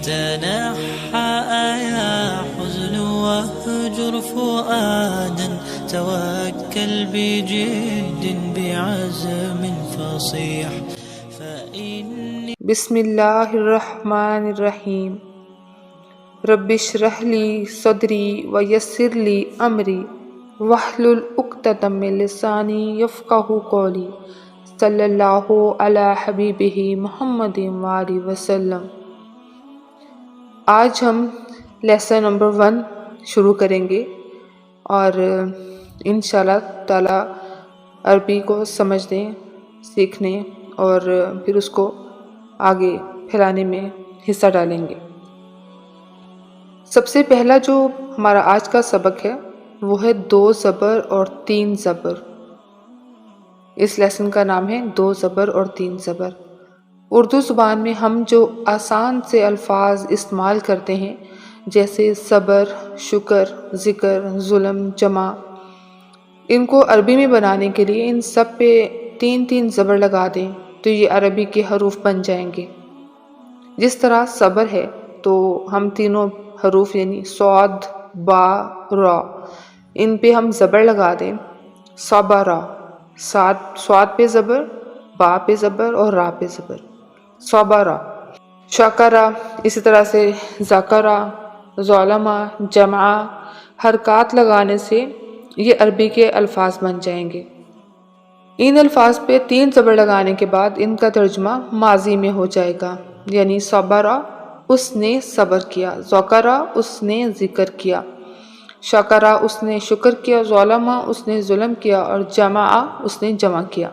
تنحى يا حزن واهجر فؤادا توكل بجد بعزم فصيح فإني بسم اللہ الرحمن الرحیم رب اشرح لی صدری ویسر لی امری واحلل عقدۃ من لسانی یفقہوا قولی صلی اللہ علی حبیبہ محمد وآلہ وسلم۔ آج ہم لیسن نمبر 1 شروع کریں گے اور انشاءاللہ تعالی عربی کو سمجھنے، سیکھنے اور پھر اس کو آگے پھیلانے میں حصہ ڈالیں گے۔ سب سے پہلا جو ہمارا آج کا سبق ہے وہ ہے 2 زبر اور 3 زبر۔ اس لیسن کا نام ہے 2 زبر اور 3 زبر۔ اردو زبان میں ہم جو آسان سے الفاظ استعمال کرتے ہیں جیسے صبر، شکر، ذکر، ظلم، جمع، ان کو عربی میں بنانے کے لیے ان سب پہ 3 زبر لگا دیں تو یہ عربی کے حروف بن جائیں گے۔ جس طرح صبر ہے تو ہم تینوں حروف یعنی صاد، با، را، ان پہ ہم زبر لگا دیں، صبرا، صاد پہ زبر، با پہ زبر اور را پہ زبر، صبرا۔ شکرا، اسی طرح سے ذکرا، ظلما، جمع، حرکات لگانے سے یہ عربی کے الفاظ بن جائیں گے۔ ان الفاظ پہ 3 زبر لگانے کے بعد ان کا ترجمہ ماضی میں ہو جائے گا، یعنی صبرا، اس نے صبر کیا، ذکرا، اس نے ذکر کیا، شکرا، اس نے شکر کیا، ظلما، اس نے ظلم کیا، اور جمع، اس نے جمع کیا۔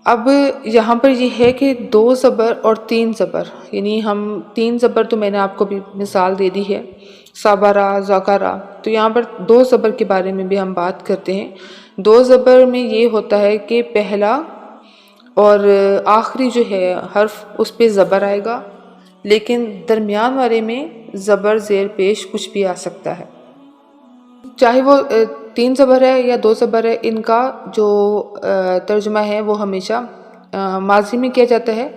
اب یہاں پر یہ ہے کہ 2 زبر اور 3 زبر، یعنی ہم 3 زبر تو میں نے آپ کو بھی مثال دے دی ہے، صبرا، ذکرا، تو یہاں پر 2 زبر کے بارے میں بھی ہم بات کرتے ہیں۔ 2 زبر میں یہ ہوتا ہے کہ پہلا اور آخری جو ہے حرف اس پہ زبر آئے گا، لیکن درمیان والے میں زبر زیر پیش کچھ بھی آ سکتا ہے، چاہے وہ 3 زبر ہے یا 2 زبر ہے۔ ان کا جو ترجمہ ہے وہ ہمیشہ ماضی میں کیا جاتا ہے،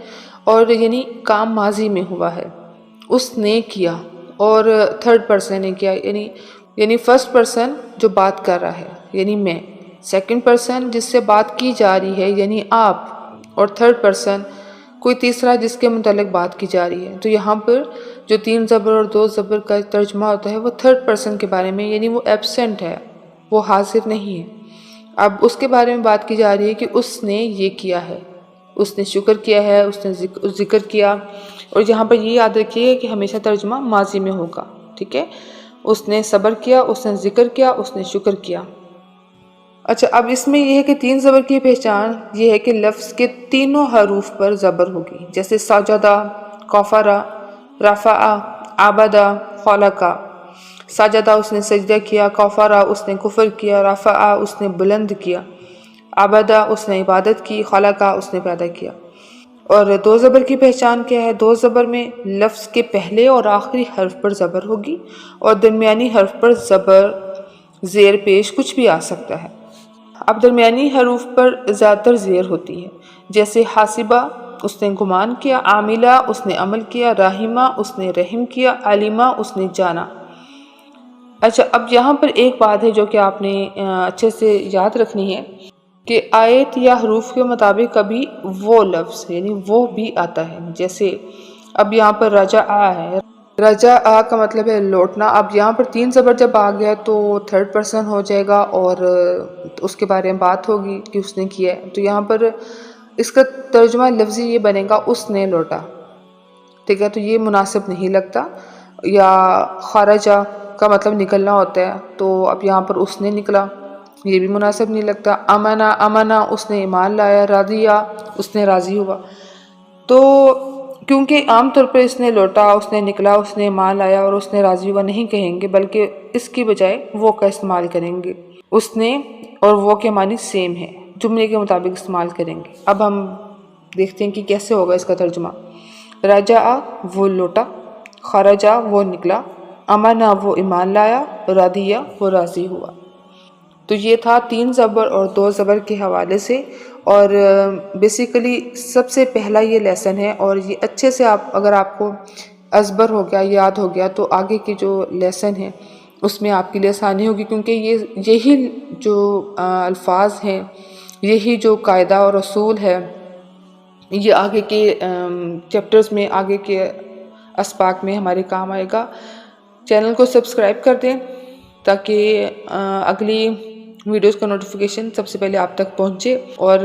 اور یعنی کام ماضی میں ہوا ہے، اس نے کیا، اور 3rd پرسن نے کیا، یعنی 1st پرسن جو بات کر رہا ہے یعنی میں، 2nd پرسن جس سے بات کی جا رہی ہے یعنی آپ، اور 3rd پرسن کوئی تیسرا جس کے متعلق بات کی جا رہی ہے۔ تو یہاں پر جو 3 زبر اور 2 زبر کا ترجمہ ہوتا ہے وہ 3rd پرسن کے بارے میں، یعنی وہ ایبسینٹ ہے، وہ حاضر نہیں ہے۔ اب اس کے بارے میں بات کی جا رہی ہے کہ اس نے یہ کیا ہے، اس نے شکر کیا ہے، اس نے ذکر کیا، اور یہاں پر یہ یاد رکھیے کہ ہمیشہ ترجمہ ماضی میں ہوگا، ٹھیک ہے؟ اس نے صبر کیا، اس نے ذکر کیا، اس نے شکر کیا۔ اچھا، اب اس میں یہ ہے کہ 3 زبر کی پہچان یہ ہے کہ لفظ کے تینوں حروف پر زبر ہوگی، جیسے سجدہ، کفرا، رفعا، عبدا، خلقا۔ سجدہ، اس نے سجدہ کیا، کفرا، اس نے کفر کیا، رفعا، اس نے بلند کیا، عبدا، اس نے عبادت کی، خلقا، اس نے پیدا کیا۔ اور 2 زبر کی پہچان کیا ہے؟ 2 زبر میں لفظ کے پہلے اور آخری حرف پر زبر ہوگی، اور درمیانی حرف پر زبر زیر پیش کچھ بھی آ سکتا ہے۔ اب درمیانی حروف پر زیادہ تر زیر ہوتی ہے، جیسے حاسبہ، اس نے گمان کیا، عاملہ، اس نے عمل کیا، راحمہ، اس نے رحم کیا، علیمہ، اس نے جانا۔ اچھا، اب یہاں پر ایک بات ہے جو کہ آپ نے اچھے سے یاد رکھنی ہے کہ آیت یا حروف کے مطابق کبھی وہ لفظ یعنی وہ بھی آتا ہے، جیسے اب یہاں پر رجع ہے، رجع کا مطلب ہے لوٹنا۔ اب یہاں پر 3 زبر جب آ گیا تو 3rd پرسن ہو جائے گا، اور اس کے بارے میں بات ہوگی کہ اس نے کیا ہے، تو یہاں پر اس کا ترجمہ لفظی یہ بنے گا اس نے لوٹا، ٹھیک ہے؟ تو یہ مناسب نہیں لگتا۔ یا خرجہ کا مطلب نکلنا ہوتا ہے، تو اب یہاں پر اس نے نکلا، یہ بھی مناسب نہیں لگتا۔ امنا، اس نے ایمان لایا، راضیہ، اس نے راضی ہوا۔ تو کیونکہ عام طور پر اس نے لوٹا، اس نے نکلا، اس نے ایمان لایا اور اس نے راضی ہوا نہیں کہیں گے، بلکہ اس کی بجائے وہ کا استعمال کریں گے۔ اس نے اور وہ کے معنی سیم ہے، جملے کے مطابق استعمال کریں گے۔ اب ہم دیکھتے ہیں کہ کیسے ہوگا اس کا ترجمہ۔ رجع، وہ لوٹا، خرجہ، وہ نکلا، امنا، وہ ایمان لایا، راضیہ، وہ راضی ہوا۔ تو یہ تھا 3 زبر اور 2 زبر کے حوالے سے، اور بیسیکلی سب سے پہلا یہ لیسن ہے، اور یہ اچھے سے اگر آپ کو ازبر ہو گیا، یاد ہو گیا، تو آگے کی جو لیسن ہے اس میں آپ کے لیے آسانی ہوگی، کیونکہ یہی جو الفاظ ہیں، یہی جو قاعدہ اور اصول ہے، یہ آگے کے چیپٹرز میں، آگے کے اسباق میں ہمارے کام آئے گا۔ چینل کو سبسکرائب کر دیں تاکہ اگلی ویڈیوز کا نوٹیفیکیشن سب سے پہلے آپ تک پہنچے، اور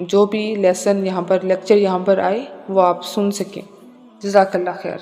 جو بھی لیسن یہاں پر، لیکچر یہاں پر آئے وہ آپ سن سکیں۔ جزاک اللہ خیر۔